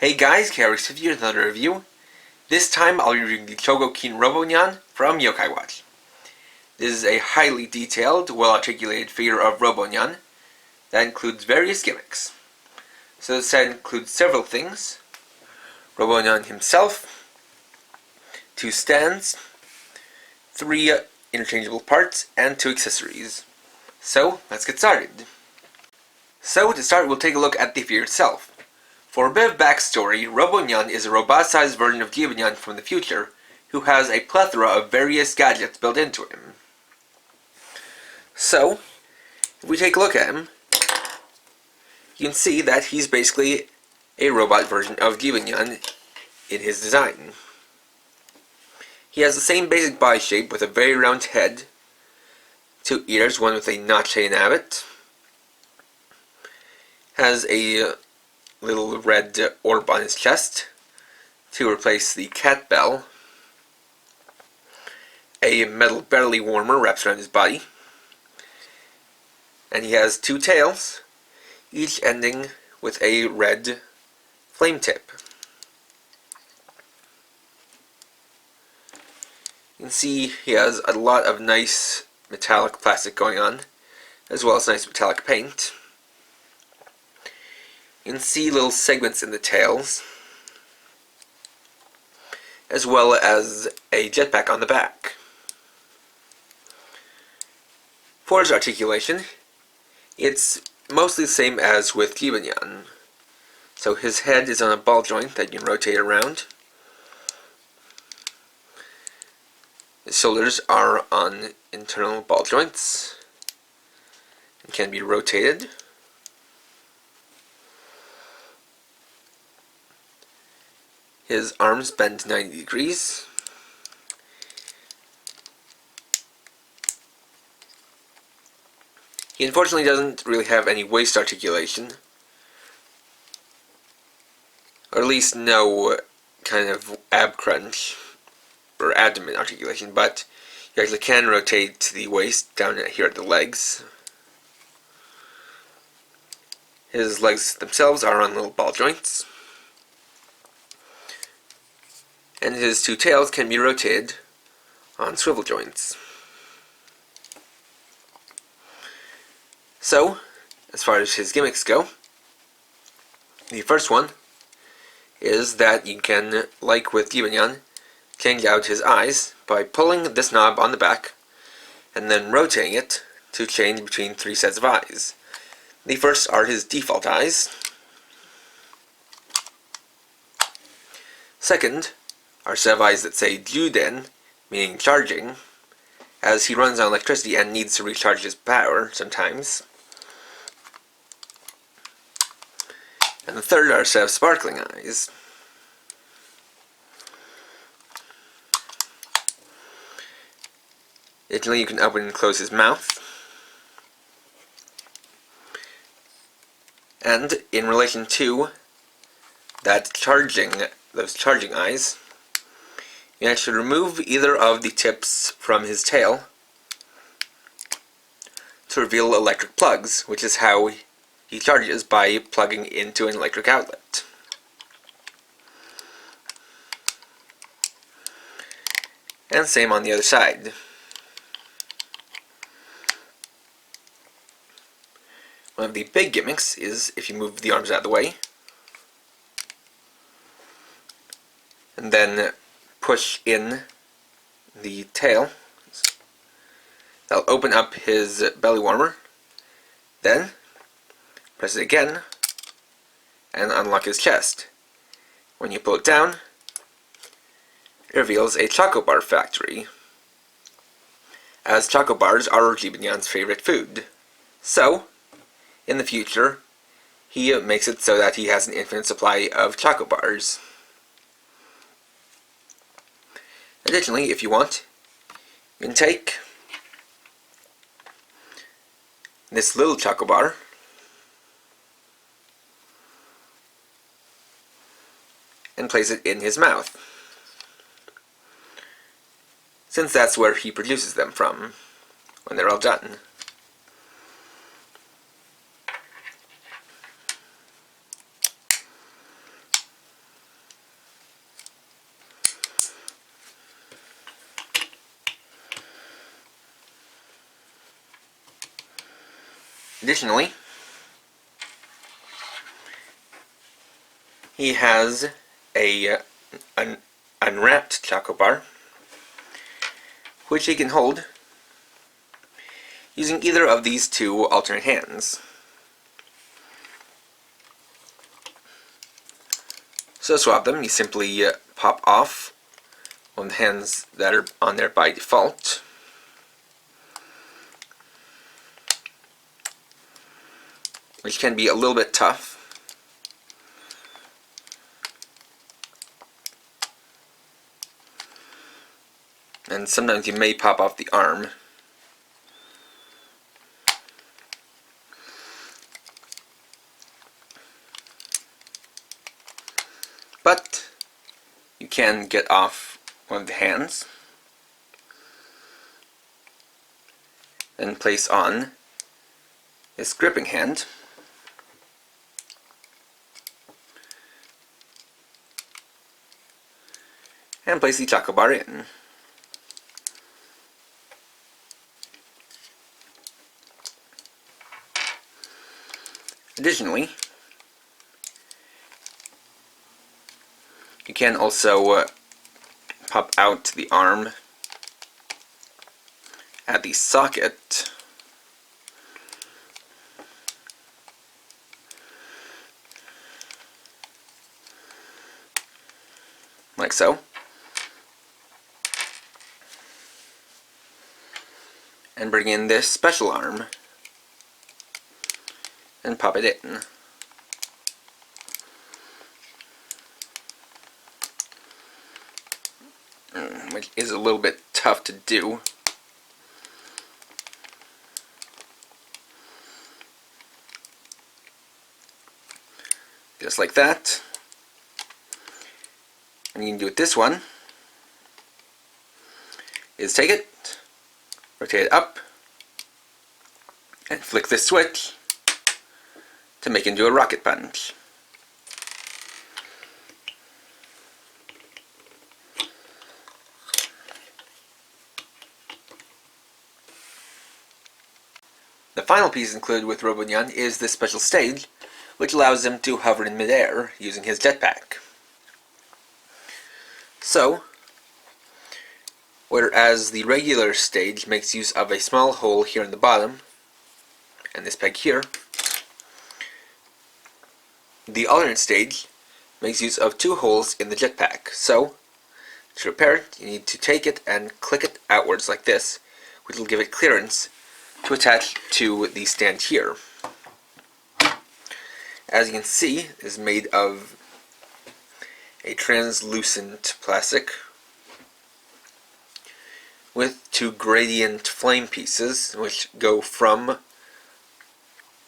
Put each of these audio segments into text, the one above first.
Hey guys, KRX50 here with another review. This time I'll be reviewing the Chogokin Robonyan from Yokai Watch. This is a highly detailed, well-articulated figure of Robonyan that includes various gimmicks. So this set includes several things: Robonyan himself, 2 stands, 3 interchangeable parts, and 2 accessories. So let's get started. So to start, we'll take a look at the figure itself. For a bit of backstory, Robonyan is a robot-sized version of Gouketsu from the future, who has a plethora of various gadgets built into him. So, if we take a look at him, you can see that he's basically a robot version of Gouketsu in his design. He has the same basic body shape with a very round head, 2 ears, one with a notch and habit, has a little red orb on his chest to replace the cat bell. A metal belly warmer wraps around his body. And he has 2 tails, each ending with a red flame tip. You can see he has a lot of nice metallic plastic going on, as well as nice metallic paint. You can see little segments in the tails, as well as a jetpack on the back. For his articulation, it's mostly the same as with Gouketsu. So his head is on a ball joint that you can rotate around. His shoulders are on internal ball joints and can be rotated. His arms bend 90 degrees. He unfortunately doesn't really have any waist articulation, or at least no kind of ab crunch or abdomen articulation, but you actually can rotate the waist down here at the legs. His legs themselves are on little ball joints. And his 2 tails can be rotated on swivel joints. So, as far as his gimmicks go, the first one is that you can, like with Gouketsu, change out his eyes by pulling this knob on the back and then rotating it to change between 3 sets of eyes. The first are his default eyes. Second are set of eyes that say Juden, meaning charging, as he runs on electricity and needs to recharge his power sometimes. And the third are a set of sparkling eyes. Additionally, you can open and close his mouth. And in relation to those charging eyes, you actually remove either of the tips from his tail to reveal electric plugs, which is how he charges, by plugging into an electric outlet. And same on the other side. One of the big gimmicks is if you move the arms out of the way, and then push in the tail, that'll open up his belly warmer. Then press it again and unlock his chest. When you pull it down, it reveals a choco bar factory, as choco bars are Gouketsu's favorite food. So, in the future, he makes it so that he has an infinite supply of choco bars. Additionally, if you want, you can take this little choco bar and place it in his mouth, since that's where he produces them from when they're all done. Additionally, he has an unwrapped chocobar, which he can hold using either of these two alternate hands. So to swap them, you simply pop off one of the hands that are on there by default, which can be a little bit tough. And sometimes you may pop off the arm. But you can get off one of the hands and place on this gripping hand. And place the chocobar in. Additionally, you can also pop out the arm at the socket like so, and bring in this special arm and pop it in. Which is a little bit tough to do. Just like that. And you can do it this one is take it, rotate it up, and flick this switch to make it into a rocket punch. The final piece included with Robonyan is this special stage, which allows him to hover in midair using his jetpack. So, whereas the regular stage makes use of a small hole here in the bottom, and this peg here, the alternate stage makes use of two holes in the jetpack. So, to repair it, you need to take it and click it outwards like this, which will give it clearance to attach to the stand here. As you can see, it is made of a translucent plastic with two gradient flame pieces which go from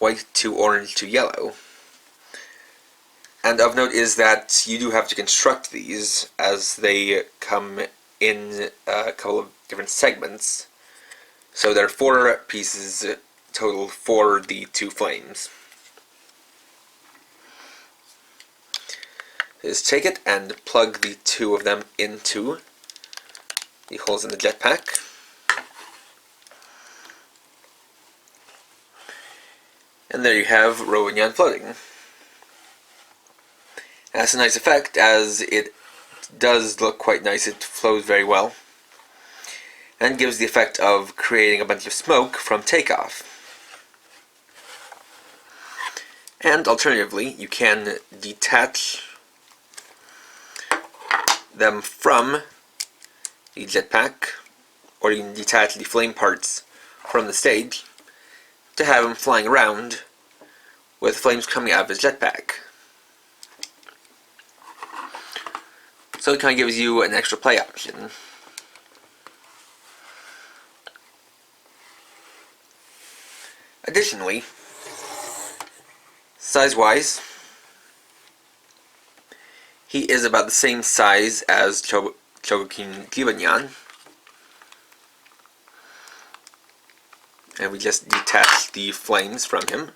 white to orange to yellow. And of note is that you do have to construct these as they come in a couple of different segments. So there are 4 pieces total for the 2 flames. Just take it and plug the 2 of them into the holes in the jetpack. And there you have Robonyan floating. That's a nice effect, as it does look quite nice. It flows very well and gives the effect of creating a bunch of smoke from takeoff. And alternatively, you can detach them from the jetpack, or you can detach the flame parts from the stage to have him flying around with flames coming out of his jetpack. So it kind of gives you an extra play option. Additionally, size-wise, he is about the same size as Chogokin Robonyan. And we just detach the flames from him.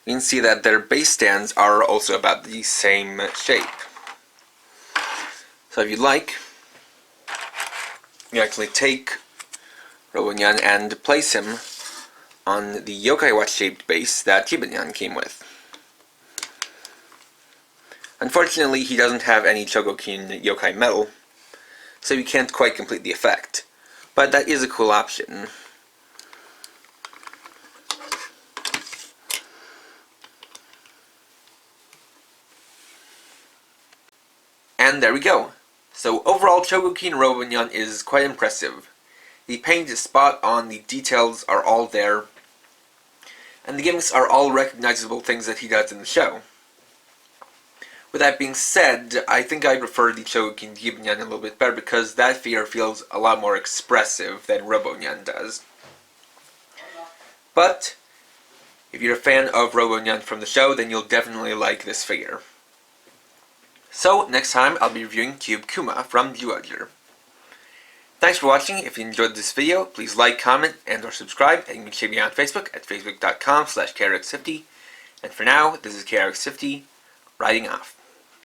You can see that their base stands are also about the same shape. So if you'd like, you actually take Robonyan and place him on the Yokai Watch shaped base that Robonyan came with. Unfortunately, he doesn't have any Chogokin Yokai metal, so you can't quite complete the effect. But that is a cool option. And there we go. So overall, Chogokin Robonyan is quite impressive. The paint is spot on, the details are all there, and the gimmicks are all recognizable things that he does in the show. With that being said, I think I prefer the Chogokin Robonyan a little bit better because that figure feels a lot more expressive than Robonyan does. But if you're a fan of Robonyan from the show, then you'll definitely like this figure. So next time I'll be reviewing Cube Kuma from Zyuohger. Thanks for watching. If you enjoyed this video, please like, comment, and or subscribe, and you can check me out on Facebook at facebook.com/KRX50. And for now, this is KRX50, writing off.